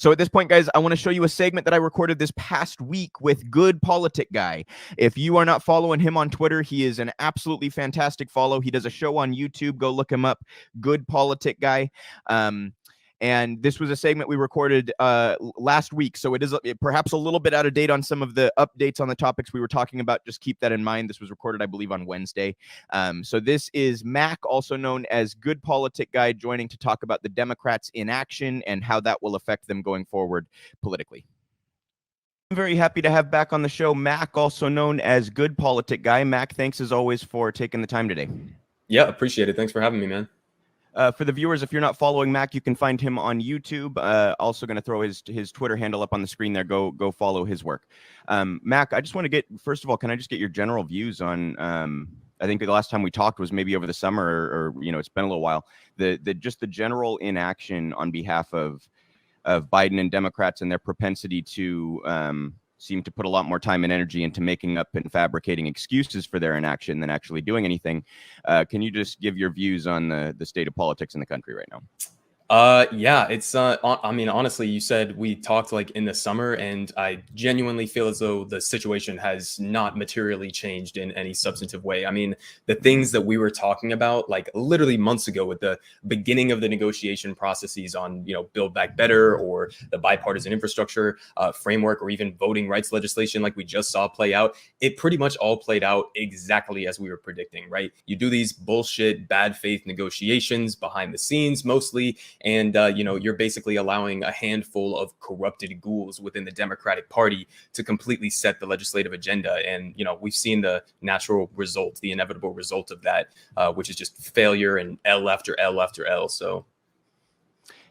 So at this point, guys, I want to show you a segment that I recorded this past week with Good Politic Guy. If you are not following him on Twitter, he is an absolutely fantastic follow. He does a show on YouTube. Go look him up, Good Politic Guy. And this was a segment we recorded last week, so it is perhaps a little bit out of date on some of the updates on the topics we were talking about. Just keep that in mind. This was recorded, I believe, on Wednesday. So this is Mac, also known as Good Politic Guy, joining to talk about the Democrats' inaction and how that will affect them going forward politically. I'm very happy to have back on the show Mac, also known as Good Politic Guy. Mac, thanks as always for taking the time today. Yeah, appreciate it. Thanks for having me, man. For the viewers, if you're not following Mac, you can find him on YouTube. Also going to throw his Twitter handle up on the screen there. Go follow his work. Mac, I just want to get, first of all, can I just get your general views on, I think the last time we talked was maybe over the summer or it's been a little while, just the general inaction on behalf of Biden and Democrats and their propensity to seem to put a lot more time and energy into making up and fabricating excuses for their inaction than actually doing anything. Can you just give your views on the state of politics in the country right now? Yeah, it's, I mean, honestly, you said we talked like in the summer, and I genuinely feel as though the situation has not materially changed in any substantive way. I mean, the things that we were talking about, like literally months ago with the beginning of the negotiation processes on, Build Back Better or the bipartisan infrastructure framework, or even voting rights legislation like we just saw play out, it pretty much all played out exactly as we were predicting, right? You do these bullshit, bad faith negotiations behind the scenes mostly, and, you're basically allowing a handful of corrupted ghouls within the Democratic Party to completely set the legislative agenda. And, we've seen the natural result, the inevitable result of that, which is just failure and L after L after L. So.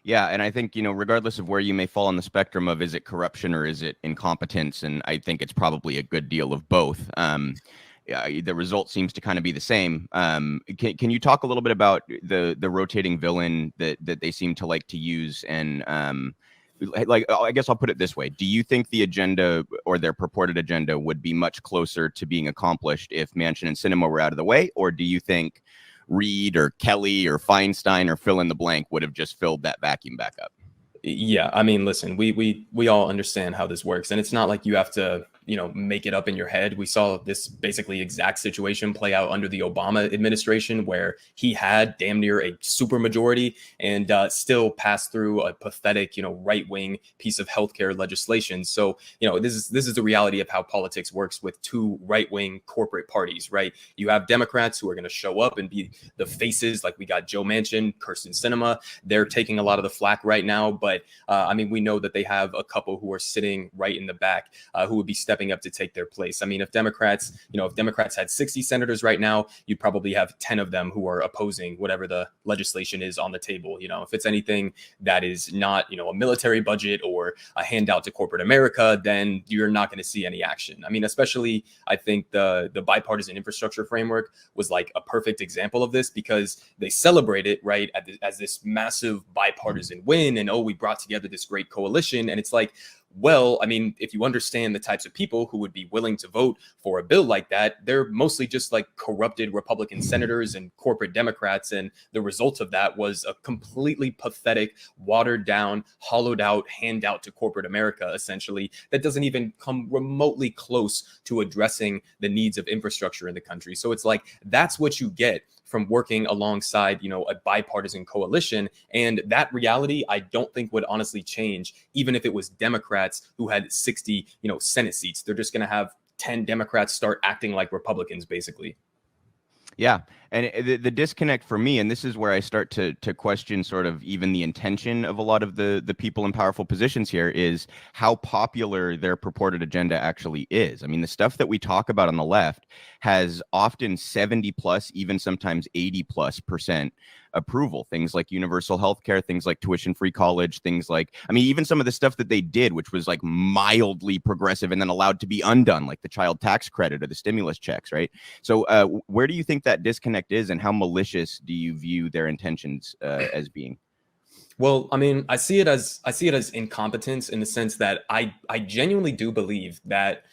Yeah, and I think, regardless of where you may fall on the spectrum of is it corruption or is it incompetence, and I think it's probably a good deal of both. The result seems to kind of be the same. Can you talk a little bit about the rotating villain that they seem to like to use? And I guess I'll put it this way. Do you think the agenda or their purported agenda would be much closer to being accomplished if Manchin and Sinema were out of the way? Or do you think Reid or Kelly or Feinstein or fill in the blank would have just filled that vacuum back up? Yeah, I mean, listen, we all understand how this works, and it's not like you have to, make it up in your head. We saw this basically exact situation play out under the Obama administration, where he had damn near a supermajority and still passed through a pathetic, right-wing piece of healthcare legislation. So, this is the reality of how politics works with two right-wing corporate parties, right? You have Democrats who are going to show up and be the faces, like we got Joe Manchin, Kirsten Sinema. They're taking a lot of the flack right now, but I mean, we know that they have a couple who are sitting right in the back who would be stepping up to take their place. I mean, if Democrats had 60 senators right now, you'd probably have 10 of them who are opposing whatever the legislation is on the table. If it's anything that is not, a military budget or a handout to corporate America, then you're not going to see any action. I mean, especially I think the bipartisan infrastructure framework was like a perfect example of this, because they celebrate it, right, as this massive bipartisan win, and we brought together this great coalition. And it's like, well, I mean, if you understand the types of people who would be willing to vote for a bill like that, they're mostly just like corrupted Republican senators and corporate Democrats. And the result of that was a completely pathetic, watered down, hollowed out handout to corporate America, essentially, that doesn't even come remotely close to addressing the needs of infrastructure in the country. So it's like, that's what you get from working alongside, a bipartisan coalition. And that reality, I don't think would honestly change, even if it was Democrats who had 60, Senate seats. They're just going to have 10 Democrats start acting like Republicans, basically. Yeah. And the disconnect for me, and this is where I start to question sort of even the intention of a lot of the people in powerful positions here, is how popular their purported agenda actually is. I mean, the stuff that we talk about on the left has often 70 plus, even sometimes 80+% approval. Things like universal health care, things like tuition-free college, things like, I mean, even some of the stuff that they did, which was like mildly progressive and then allowed to be undone, like the child tax credit or the stimulus checks, right? So where do you think that disconnect is, and how malicious do you view their intentions as being? Well, I mean, I see it as incompetence, in the sense that I genuinely do believe that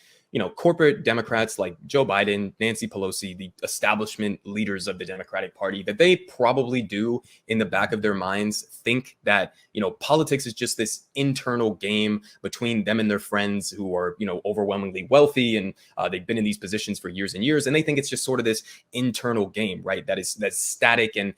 corporate Democrats like Joe Biden, Nancy Pelosi, the establishment leaders of the Democratic Party, that they probably do in the back of their minds think that, politics is just this internal game between them and their friends who are, overwhelmingly wealthy, and they've been in these positions for years and years. And they think it's just sort of this internal game, right? That's static. And,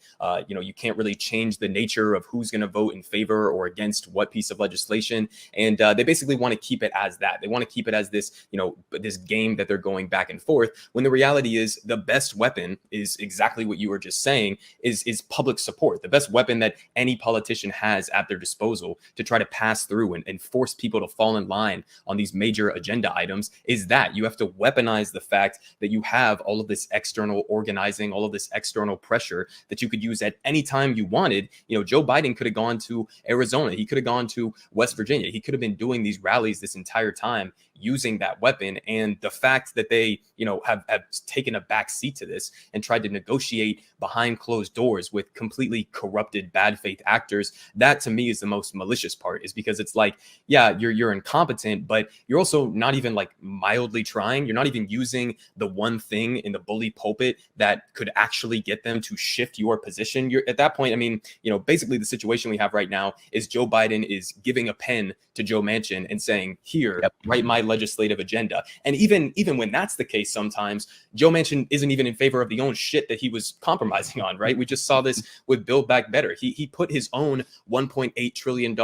you can't really change the nature of who's going to vote in favor or against what piece of legislation. And they basically want to keep it as that. They want to keep it as this, this game that they're going back and forth, when the reality is the best weapon is exactly what you were just saying, is public support. The best weapon that any politician has at their disposal to try to pass through and force people to fall in line on these major agenda items is that you have to weaponize the fact that you have all of this external organizing, all of this external pressure that you could use at any time you wanted. Joe Biden could have gone to Arizona. He could have gone to West Virginia. He could have been doing these rallies this entire time using that weapon. And the fact that they, have taken a back seat to this and tried to negotiate behind closed doors with completely corrupted, bad faith actors, that to me is the most malicious part, is because it's like, yeah, you're incompetent, but you're also not even like mildly trying. You're not even using the one thing in the bully pulpit that could actually get them to shift your position. You're at that point. I mean, basically the situation we have right now is Joe Biden is giving a pen to Joe Manchin and saying, here, write my legislative agenda. And even when that's the case, sometimes Joe Manchin isn't even in favor of the own shit that he was compromising on, right? We just saw this with Build Back Better. He put his own $1.8 trillion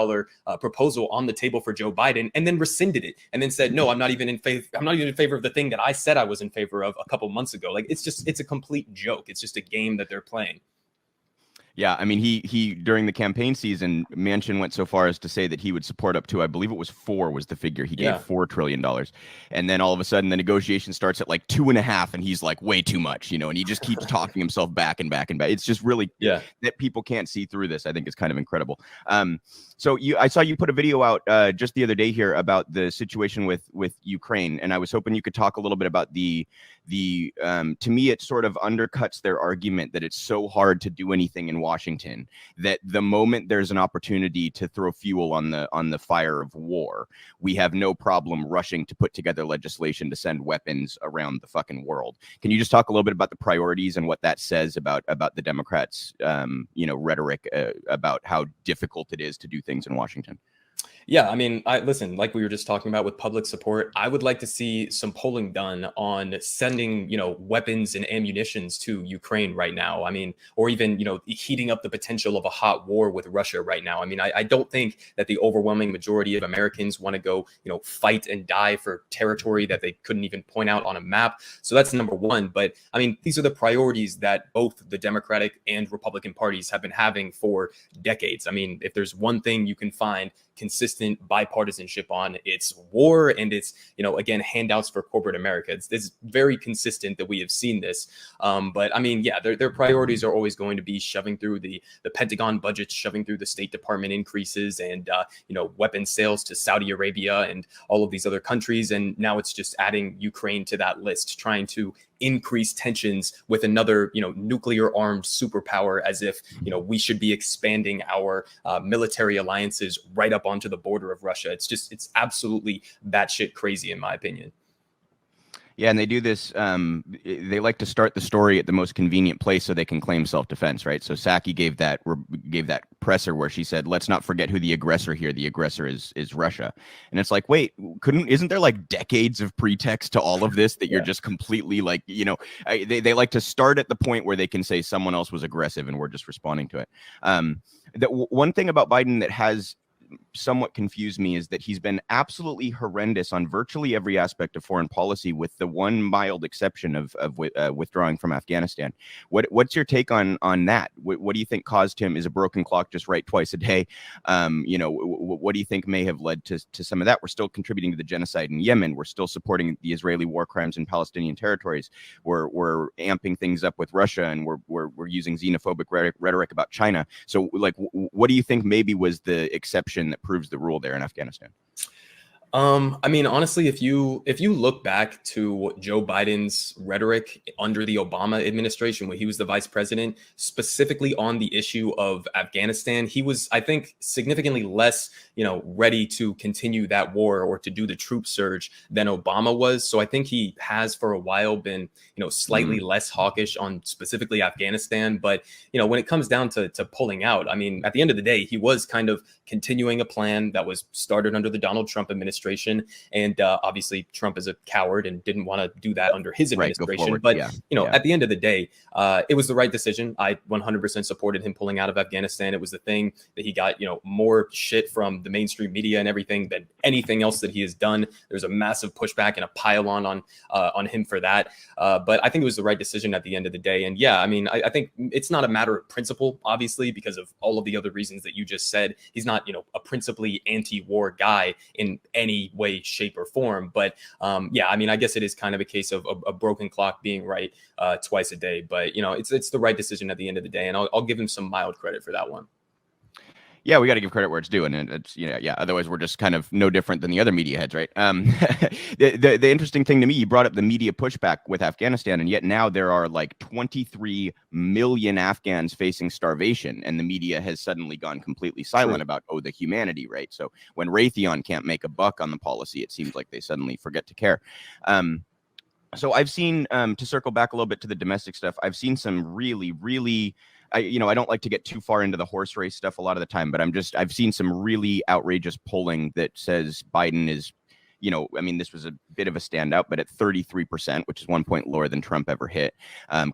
proposal on the table for Joe Biden and then rescinded it and then said, no, I'm not even in favor of the thing that I said I was in favor of a couple months ago. Like, it's a complete joke. It's just a game that they're playing. Yeah, I mean, he during the campaign season, Manchin went so far as to say that he would support up to, I believe it was 4 was the figure. He gave $4 trillion. And then all of a sudden the negotiation starts at like 2.5, and he's like, way too much, and he just keeps talking himself back and back and back. It's just really that people can't see through this, I think, is kind of incredible. So I saw you put a video out just the other day here about the situation with Ukraine, and I was hoping you could talk a little bit about the to me, it sort of undercuts their argument that it's so hard to do anything in Washington, that the moment there's an opportunity to throw fuel on the fire of war, we have no problem rushing to put together legislation to send weapons around the fucking world. Can you just talk a little bit about the priorities and what that says about the Democrats' rhetoric about how difficult it is to do things in Washington? Yeah, I mean, listen, like we were just talking about with public support, I would like to see some polling done on sending, weapons and ammunitions to Ukraine right now. I mean, or even, heating up the potential of a hot war with Russia right now. I mean, I don't think that the overwhelming majority of Americans want to go, fight and die for territory that they couldn't even point out on a map. So that's number one. But I mean, these are the priorities that both the Democratic and Republican parties have been having for decades. I mean, if there's one thing you can find consistent bipartisanship on, it's war, and it's, again, handouts for corporate America. It's very consistent that we have seen this. But I mean, yeah, their priorities are always going to be shoving through the Pentagon budgets, shoving through the State Department increases, and weapon sales to Saudi Arabia and all of these other countries. And now it's just adding Ukraine to that list, trying to increase tensions with another, nuclear armed superpower, as if, we should be expanding our military alliances right up onto the border of Russia. It's absolutely batshit crazy, in my opinion. Yeah, and they do this. They like to start the story at the most convenient place so they can claim self-defense, right? So Psaki gave that presser where she said, "Let's not forget who the aggressor here. The aggressor is Russia." And it's like, wait, isn't there like decades of pretext to all of this that you're just completely like, they like to start at the point where they can say someone else was aggressive and we're just responding to it. One thing about Biden that has somewhat confused me is that he's been absolutely horrendous on virtually every aspect of foreign policy, with the one mild exception of withdrawing from Afghanistan. What's your take on that? What do you think caused him? Is a broken clock just right twice a day? What do you think may have led to some of that? We're still contributing to the genocide in Yemen. We're still supporting the Israeli war crimes in Palestinian territories. We're amping things up with Russia, and we're using xenophobic rhetoric about China. So, like, what do you think maybe was the exception that proves the rule there in Afghanistan? I mean, honestly, if you look back to Joe Biden's rhetoric under the Obama administration when he was the vice president, specifically on the issue of Afghanistan, he was, I think, significantly less, ready to continue that war or to do the troop surge than Obama was. So I think he has for a while been, slightly less hawkish on specifically Afghanistan. But when it comes down to pulling out, I mean, at the end of the day, he was kind of continuing a plan that was started under the Donald Trump administration. And obviously, Trump is a coward and didn't want to do that under his administration. Right, but, yeah. At the end of the day, it was the right decision. I 100% supported him pulling out of Afghanistan. It was the thing that he got, more shit from the mainstream media and everything than anything else that he has done. There's a massive pushback and a pile on him for that. But I think it was the right decision at the end of the day. And yeah, I mean, I think it's not a matter of principle, obviously, because of all of the other reasons that you just said. He's not, a principally anti-war guy in any way, shape, or form. But yeah, I mean, I guess it is kind of a case of a broken clock being right twice a day. But it's the right decision at the end of the day, and I'll give him some mild credit for that one. Yeah, we got to give credit where it's due, and it's yeah. Otherwise, we're just kind of no different than the other media heads, right? The interesting thing to me, you brought up the media pushback with Afghanistan, and yet now there are like 23 million Afghans facing starvation, and the media has suddenly gone completely silent about the humanity, right? So when Raytheon can't make a buck on the policy, it seems like they suddenly forget to care. So I've seen, to circle back a little bit to the domestic stuff, I've seen some really. I don't like to get too far into the horse race stuff a lot of the time, but I've seen some really outrageous polling that says Biden is, I mean, this was a bit of a standout, but at 33%, which is 1 point lower than Trump ever hit.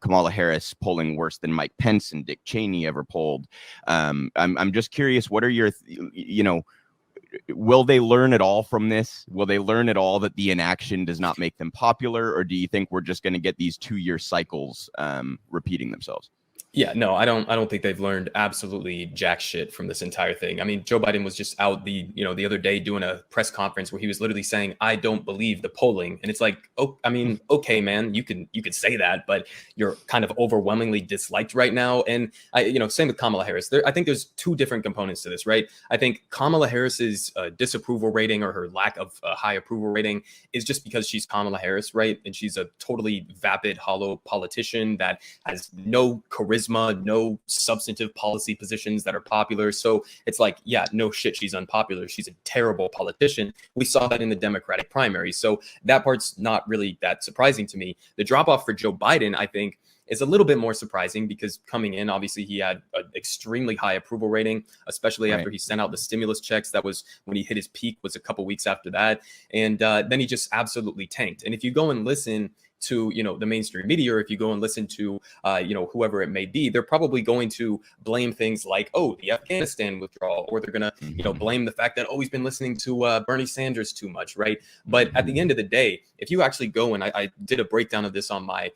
Kamala Harris polling worse than Mike Pence and Dick Cheney ever polled. I'm just curious, what are your, will they learn at all from this? Will they learn at all that the inaction does not make them popular? Or do you think we're just going to get these 2-year cycles repeating themselves? Yeah, no, I don't think they've learned absolutely jack shit from this entire thing. I mean, Joe Biden was just out the other day doing a press conference where he was literally saying, "I don't believe the polling." And it's like, oh, I mean, okay, man, you can say that, but you're kind of overwhelmingly disliked right now. And same with Kamala Harris. I think there's two different components to this, right? I think Kamala Harris's disapproval rating or her lack of high approval rating is just because she's Kamala Harris, right? And she's a totally vapid, hollow politician that has no charisma, no substantive policy positions that are popular. So it's like, yeah, no shit, she's unpopular. She's a terrible politician. We saw that in the Democratic primary. So that part's not really that surprising to me. The drop off for Joe Biden, I think, is a little bit more surprising because coming in, obviously, he had an extremely high approval rating, especially after he sent out the stimulus checks. That was when he hit his peak, was a couple weeks after that. And then he just absolutely tanked. And if you go and listen to the mainstream media, or if you go and listen to whoever it may be, they're probably going to blame things like, oh, the Afghanistan withdrawal, or they're gonna blame the fact that he's been listening to Bernie Sanders too much, right? But at the end of the day, if you actually go, and I did a breakdown of this on my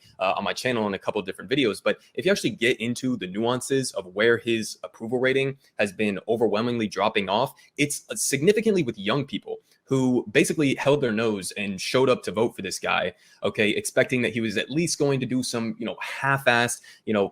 channel in a couple of different videos, but if you actually get into the nuances of where his approval rating has been overwhelmingly dropping off, it's significantly with young people who basically held their nose and showed up to vote for this guy, okay, expecting that he was at least going to do some, half-assed,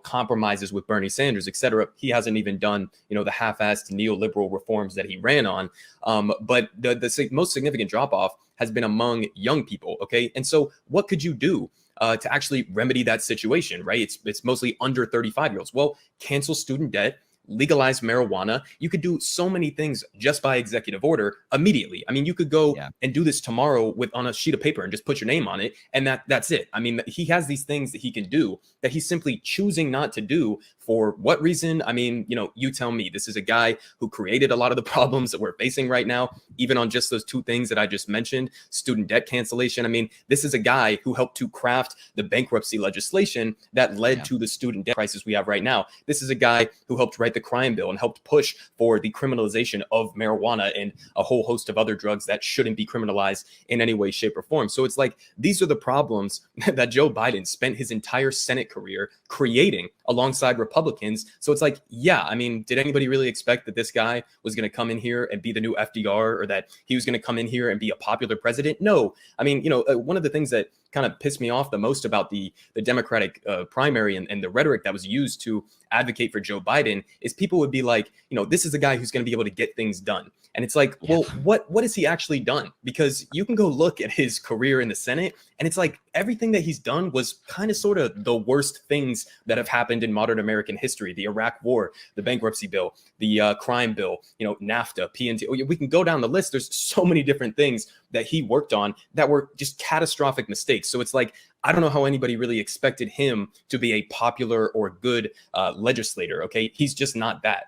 compromises with Bernie Sanders, et cetera. He hasn't even done, the half-assed neoliberal reforms that he ran on. But the most significant drop-off has been among young people, okay? And so what could you do to actually remedy that situation, right? It's mostly under 35-year-olds. Well, cancel student debt, legalize marijuana. You could do so many things just by executive order immediately. I mean, you could go and do this tomorrow on a sheet of paper and just put your name on it, and that's it. I mean, he has these things that he can do that he's simply choosing not to do. For what reason? I mean, you tell me. This is a guy who created a lot of the problems that we're facing right now, even on just those two things that I just mentioned, student debt cancellation. I mean, this is a guy who helped to craft the bankruptcy legislation that led to the student debt crisis we have right now. This is a guy who helped write the crime bill and helped push for the criminalization of marijuana and a whole host of other drugs that shouldn't be criminalized in any way, shape, or form. So it's like, these are the problems that Joe Biden spent his entire Senate career creating alongside Republicans. So it's like, yeah, I mean, did anybody really expect that this guy was going to come in here and be the new FDR, or that he was going to come in here and be a popular president? No. I mean, one of the things that kind of pissed me off the most about the Democratic primary and the rhetoric that was used to advocate for Joe Biden is people would be like, this is a guy who's going to be able to get things done. And it's like, well, what has he actually done? Because you can go look at his career in the Senate, and it's like everything that he's done was kind of sort of the worst things that have happened in modern American history. The Iraq War, the bankruptcy bill, the crime bill, NAFTA, PNT. We can go down the list. There's so many different things that he worked on that were just catastrophic mistakes. So it's like, I don't know how anybody really expected him to be a popular or good legislator. Okay, he's just not that.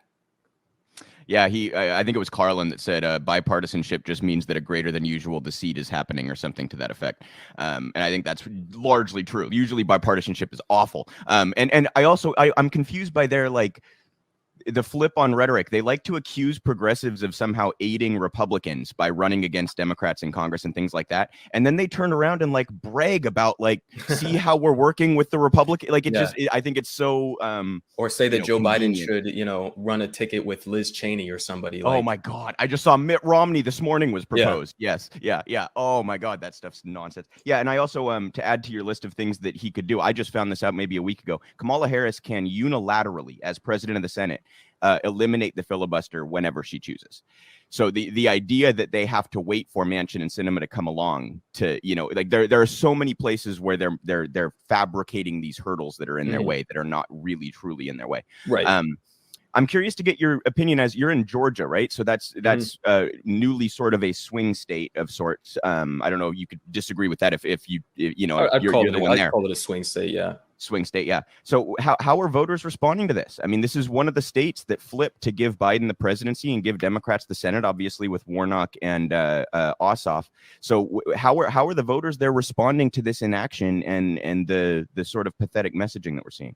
Yeah, I think it was Carlin that said bipartisanship just means that a greater than usual deceit is happening, or something to that effect. And I think that's largely true. Usually bipartisanship is awful. And I'm confused by their the flip on rhetoric. They like to accuse progressives of somehow aiding Republicans by running against Democrats in Congress and things like that. And then they turn around and brag about see how we're working with the Republican. I think it's so. Or say that Joe convenient. Biden should, run a ticket with Liz Cheney or somebody. Oh my God. I just saw Mitt Romney this morning was proposed. Yeah. Yes. Yeah. Oh my God. That stuff's nonsense. Yeah. And I also, to add to your list of things that he could do, I just found this out maybe a week ago. Kamala Harris can unilaterally, as president of the Senate, eliminate the filibuster whenever she chooses. So the idea that they have to wait for Manchin and Sinema to come along to, there are so many places where they're fabricating these hurdles that are in their way that are not really truly in their way. Right. I'm curious to get your opinion, as you're in Georgia, right? So that's newly sort of a swing state of sorts. I don't know. You could disagree with that if you're the one there. I'd call it a swing state. Yeah. Swing state. Yeah. So how are voters responding to this? I mean, this is one of the states that flipped to give Biden the presidency and give Democrats the Senate, obviously with Warnock and Ossoff. So how are the voters there responding to this inaction and the sort of pathetic messaging that we're seeing?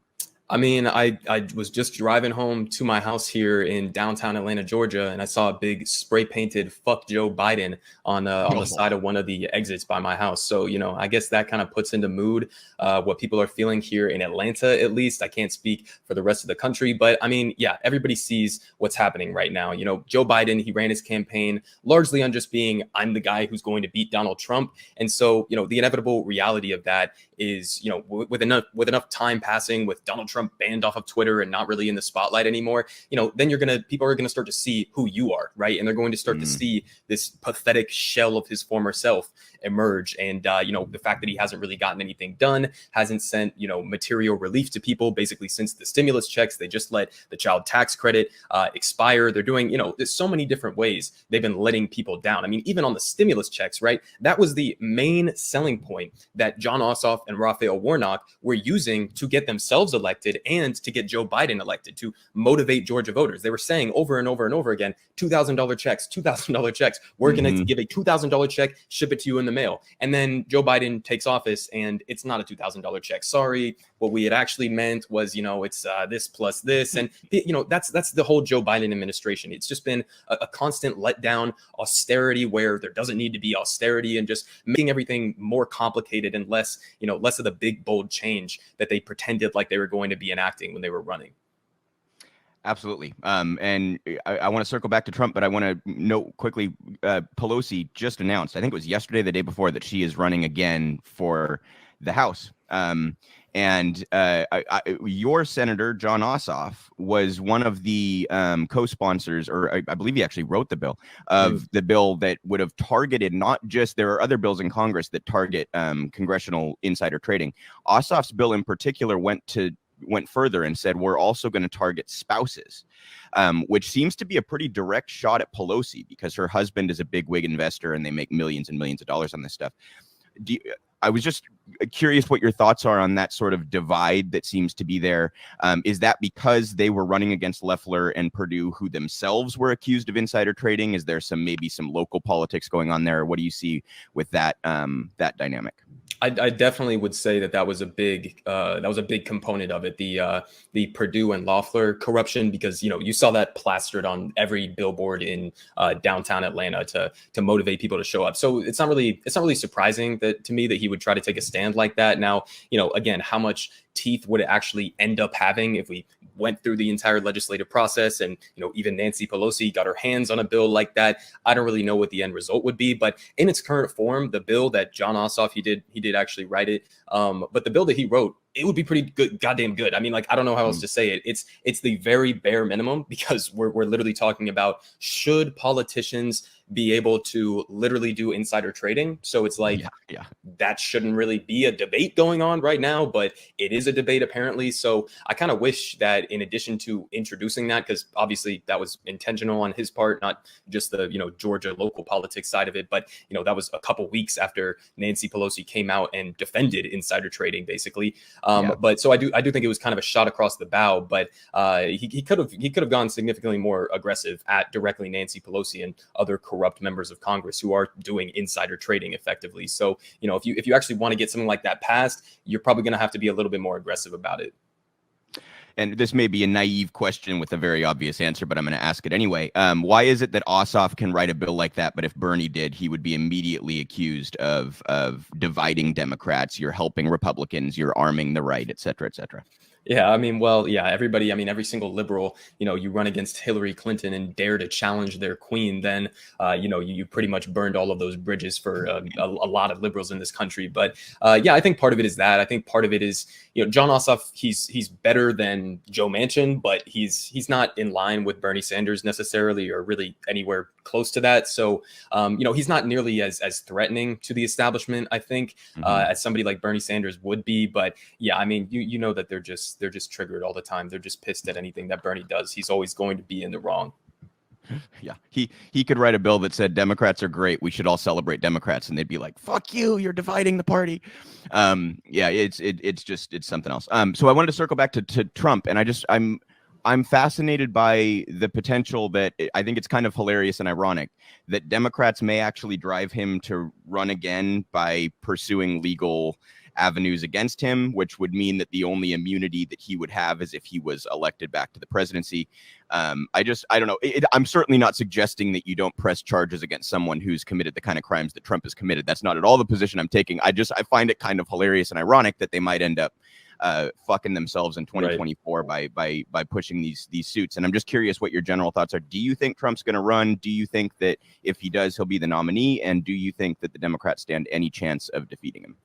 I mean, I was just driving home to my house here in downtown Atlanta, Georgia, and I saw a big spray painted "Fuck Joe Biden" on the side of one of the exits by my house. So, I guess that kind of puts into mood what people are feeling here in Atlanta, at least. I can't speak for the rest of the country, but I mean, yeah, everybody sees what's happening right now. Joe Biden, he ran his campaign largely on just being, I'm the guy who's going to beat Donald Trump. And so, the inevitable reality of that is, with enough time passing, with Donald Trump banned off of Twitter and not really in the spotlight anymore, then people are gonna start to see who you are, right? And they're going to start to see this pathetic shell of his former self emerge. And the fact that he hasn't really gotten anything done, hasn't sent material relief to people basically since the stimulus checks. They just let the child tax credit expire. They're doing there's so many different ways they've been letting people down. I mean, even on the stimulus checks, right? That was the main selling point that John Ossoff and Raphael Warnock were using to get themselves elected and to get Joe Biden elected, to motivate Georgia voters. They were saying over and over and over again, $2,000 checks, $2,000 checks. We're going to give a $2,000 check, ship it to you in the mail. And then Joe Biden takes office and it's not a $2,000 check. Sorry. What we had actually meant was, it's this plus this. And, that's the whole Joe Biden administration. It's just been a constant letdown, austerity where there doesn't need to be austerity, and just making everything more complicated and less of the big, bold change that they pretended like they were going to be enacting when they were running. Absolutely. And I want to circle back to Trump, but I want to note quickly, Pelosi just announced, I think it was yesterday, the day before, that she is running again for the House. Your senator, John Ossoff, was one of the co-sponsors, or I believe he actually wrote the bill, of the bill that would have targeted not just, there are other bills in Congress that target congressional insider trading. Ossoff's bill in particular went further and said, we're also going to target spouses, which seems to be a pretty direct shot at Pelosi because her husband is a big wig investor and they make millions and millions of dollars on this stuff. I was just curious what your thoughts are on that sort of divide that seems to be there. Is that because they were running against Loeffler and Perdue, who themselves were accused of insider trading? Is there maybe some local politics going on there? What do you see with that dynamic? I definitely would say that was a big component of it, the Perdue and Loeffler corruption, because you saw that plastered on every billboard in downtown Atlanta to motivate people to show up. So it's not really surprising to me that he would try to take a stand like that. Now, again, how much teeth would it actually end up having if we went through the entire legislative process and, even Nancy Pelosi got her hands on a bill like that. I don't really know what the end result would be, but in its current form, the bill that John Ossoff, he did actually write it. But the bill that he wrote, it would be pretty good, goddamn good. I mean, like, I don't know how else to say it. It's the very bare minimum, because we're literally talking about, should politicians be able to literally do insider trading? So it's like, that shouldn't really be a debate going on right now, but it is a debate apparently. So I kind of wish that, in addition to introducing that, because obviously that was intentional on his part, not just the, Georgia local politics side of it, but, that was a couple weeks after Nancy Pelosi came out and defended insider trading, basically. But so I do think it was kind of a shot across the bow, but he could have gone significantly more aggressive at directly Nancy Pelosi and other corrupt members of Congress who are doing insider trading effectively. So, if you actually want to get something like that passed, you're probably going to have to be a little bit more aggressive about it. And this may be a naive question with a very obvious answer, but I'm going to ask it anyway. Why is it that Ossoff can write a bill like that, but if Bernie did, he would be immediately accused of dividing Democrats, you're helping Republicans, you're arming the right, et cetera, et cetera? Yeah, I mean, well, yeah, everybody, I mean, every single liberal, you run against Hillary Clinton and dare to challenge their queen, then, you pretty much burned all of those bridges for a lot of liberals in this country. But yeah, I think part of it is that. I think part of it is, John Ossoff, he's better than Joe Manchin, but he's not in line with Bernie Sanders necessarily, or really anywhere close to that. So, he's not nearly as threatening to the establishment, I think, as somebody like Bernie Sanders would be. But yeah, I mean, you know that they're just triggered all the time. They're just pissed at anything that Bernie does. He's always going to be in the wrong. Yeah, he could write a bill that said Democrats are great, we should all celebrate Democrats, and they'd be like, fuck you, you're dividing the party. Yeah, it's something else. So I wanted to circle back to Trump, and I'm fascinated by the potential that I think it's kind of hilarious and ironic that Democrats may actually drive him to run again by pursuing legal avenues against him, which would mean that the only immunity that he would have is if he was elected back to the presidency. I don't know. I'm certainly not suggesting that you don't press charges against someone who's committed the kind of crimes that Trump has committed. That's not at all the position I'm taking. I find it kind of hilarious and ironic that they might end up fucking themselves in 2024 by pushing these suits. And I'm just curious what your general thoughts are. Do you think Trump's going to run? Do you think that if he does, he'll be the nominee? And do you think that the Democrats stand any chance of defeating him?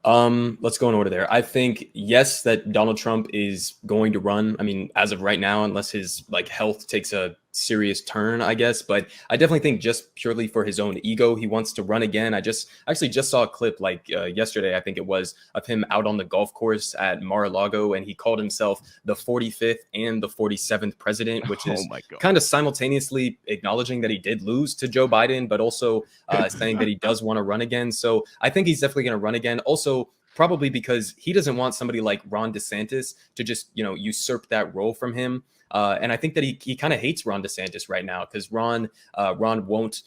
Let's go in order there. I think, yes, that Donald Trump is going to run. I mean, as of right now, unless his health takes a serious turn, I guess. But I definitely think just purely for his own ego, he wants to run again. I actually just saw a clip yesterday, I think it was, of him out on the golf course at Mar-a-Lago, and he called himself the 45th and the 47th president, which is kind of simultaneously acknowledging that he did lose to Joe Biden, but also saying that he does want to run again. So I think he's definitely going to run again. Also, probably because he doesn't want somebody like Ron DeSantis to just, usurp that role from him. And I think that he kind of hates Ron DeSantis right now, because Ron won't,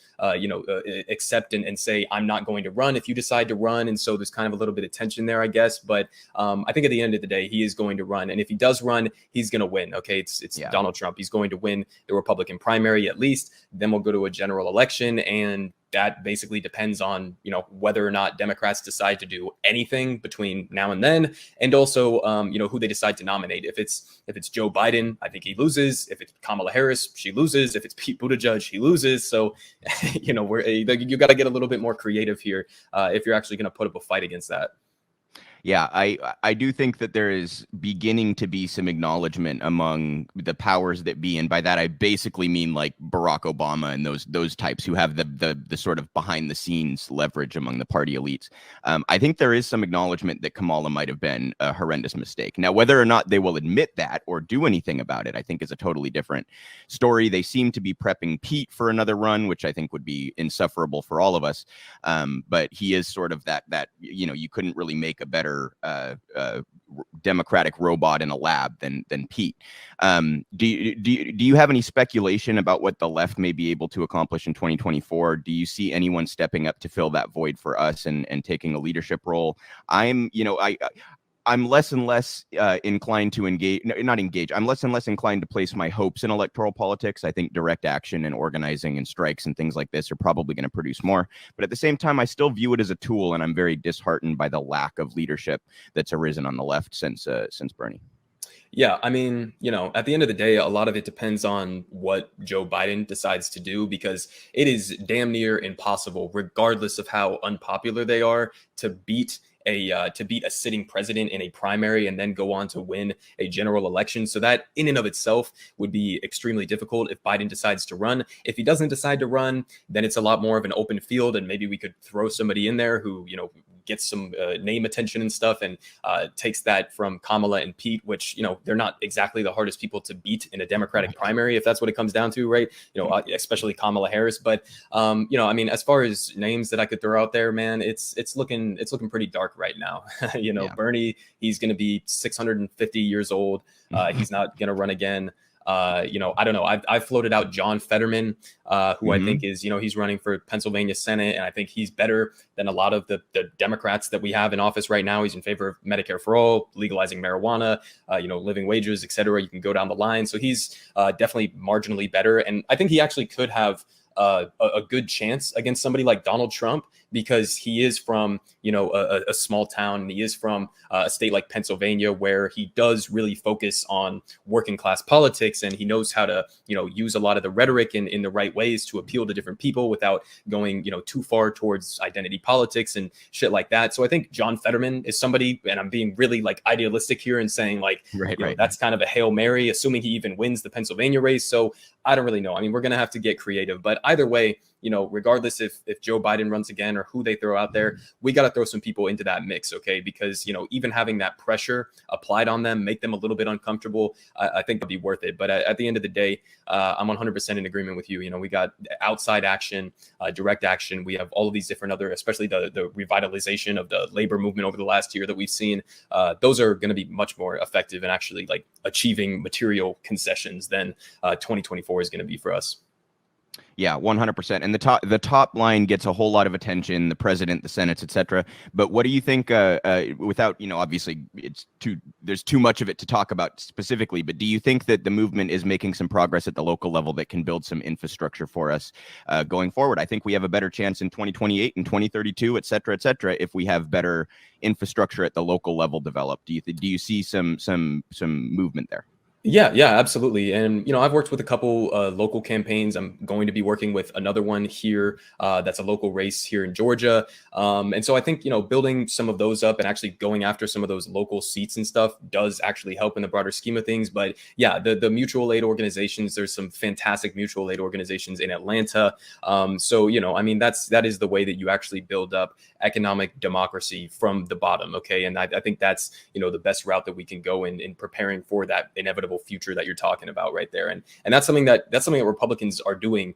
accept and say, I'm not going to run if you decide to run. And so there's kind of a little bit of tension there, I guess. But I think at the end of the day, he is going to run. And if he does run, he's going to win. OK, it's Donald Trump. He's going to win the Republican primary, at least. Then we'll go to a general election, and that basically depends on, whether or not Democrats decide to do anything between now and then, and also, who they decide to nominate. If it's Joe Biden, I think he loses. If it's Kamala Harris, she loses. If it's Pete Buttigieg, he loses. So, you got to get a little bit more creative here if you're actually going to put up a fight against that. Yeah, I do think that there is beginning to be some acknowledgement among the powers that be, and by that I basically mean like Barack Obama and those types who have the sort of behind the scenes leverage among the party elites. I think there is some acknowledgement that Kamala might have been a horrendous mistake. Now, whether or not they will admit that or do anything about it, I think is a totally different story. They seem to be prepping Pete for another run, which I think would be insufferable for all of us. But he is sort of that you couldn't really make a better democratic robot in a lab than Pete. Do you have any speculation about what the left may be able to accomplish in 2024? Do you see anyone stepping up to fill that void for us and taking a leadership role? I'm less and less inclined to engage, no, not engage. I'm less and less inclined to place my hopes in electoral politics. I think direct action and organizing and strikes and things like this are probably going to produce more. But at the same time, I still view it as a tool, and I'm very disheartened by the lack of leadership that's arisen on the left since Bernie. Yeah, I mean, at the end of the day, a lot of it depends on what Joe Biden decides to do, because it is damn near impossible, regardless of how unpopular they are, to beat a sitting president in a primary and then go on to win a general election. So that in and of itself would be extremely difficult if Biden decides to run. If he doesn't decide to run, then it's a lot more of an open field, and maybe we could throw somebody in there who, gets some name attention and stuff, and takes that from Kamala and Pete, which, they're not exactly the hardest people to beat in a Democratic primary, if that's what it comes down to, right? Especially Kamala Harris. But, I mean, as far as names that I could throw out there, man, it's looking pretty dark right now. Bernie, he's going to be 650 years old. He's not going to run again. I don't know. I've floated out John Fetterman, who I think is, he's running for Pennsylvania Senate, and I think he's better than a lot of the Democrats that we have in office right now. He's in favor of Medicare for all, legalizing marijuana, living wages, et cetera. You can go down the line. So he's definitely marginally better, and I think he actually could have a good chance against somebody like Donald Trump, because he is from, a small town, and he is from a state like Pennsylvania, where he does really focus on working class politics, and he knows how to, use a lot of the rhetoric in the right ways to appeal to different people without going, too far towards identity politics and shit like that. So I think John Fetterman is somebody, and I'm being really like idealistic here and saying like, right. That's kind of a Hail Mary, assuming he even wins the Pennsylvania race. So I don't really know. I mean, we're going to have to get creative, but either way, regardless if Joe Biden runs again or who they throw out there, we got to throw some people into that mix. Okay. Because, even having that pressure applied on them, make them a little bit uncomfortable, I think it'll be worth it. But at the end of the day, I'm 100% in agreement with you. We got outside action, direct action. We have all of these different other, especially the revitalization of the labor movement over the last year that we've seen. Those are going to be much more effective in actually like achieving material concessions than 2024 is going to be for us. Yeah, 100%. And the top line gets a whole lot of attention, the president, the Senate, etc. But what do you think, without, obviously there's too much of it to talk about specifically, but do you think that the movement is making some progress at the local level that can build some infrastructure for us going forward? I think we have a better chance in 2028 and 2032, et cetera, if we have better infrastructure at the local level developed. Do you see some movement there? Yeah, absolutely. And, I've worked with a couple local campaigns. I'm going to be working with another one here that's a local race here in Georgia. And so I think, building some of those up and actually going after some of those local seats and stuff does actually help in the broader scheme of things. But yeah, the mutual aid organizations, there's some fantastic mutual aid organizations in Atlanta. So, I mean, that is the way that you actually build up economic democracy from the bottom. Okay. And I think that's, the best route that we can go in preparing for that inevitable future that you're talking about right there. And that's something that Republicans are doing,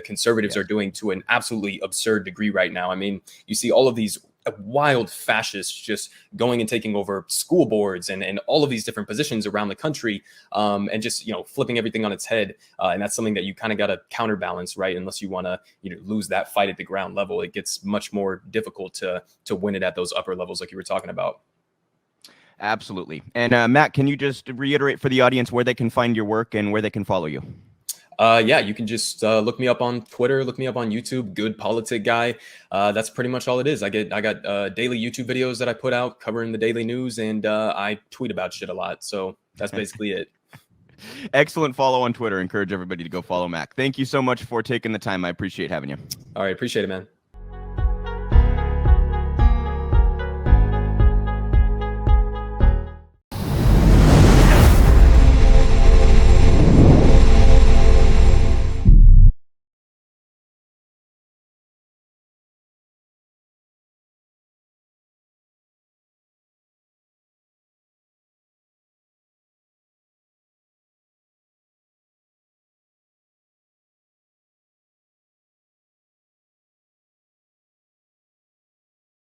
conservatives are doing to an absolutely absurd degree right now. I mean, you see all of these wild fascists just going and taking over school boards and all of these different positions around the country, and just, flipping everything on its head. And that's something that you kind of got to counterbalance, right? Unless you want to, lose that fight at the ground level, it gets much more difficult to win it at those upper levels like you were talking about. Absolutely. And Matt, can you just reiterate for the audience where they can find your work and where they can follow you? Yeah, you can just look me up on Twitter, look me up on YouTube, Good Politic Guy. That's pretty much all it is. I got daily YouTube videos that I put out covering the daily news, and I tweet about shit a lot. So that's basically it. Excellent follow on Twitter. Encourage everybody to go follow Mac. Thank you so much for taking the time. I appreciate having you. All right. Appreciate it, man.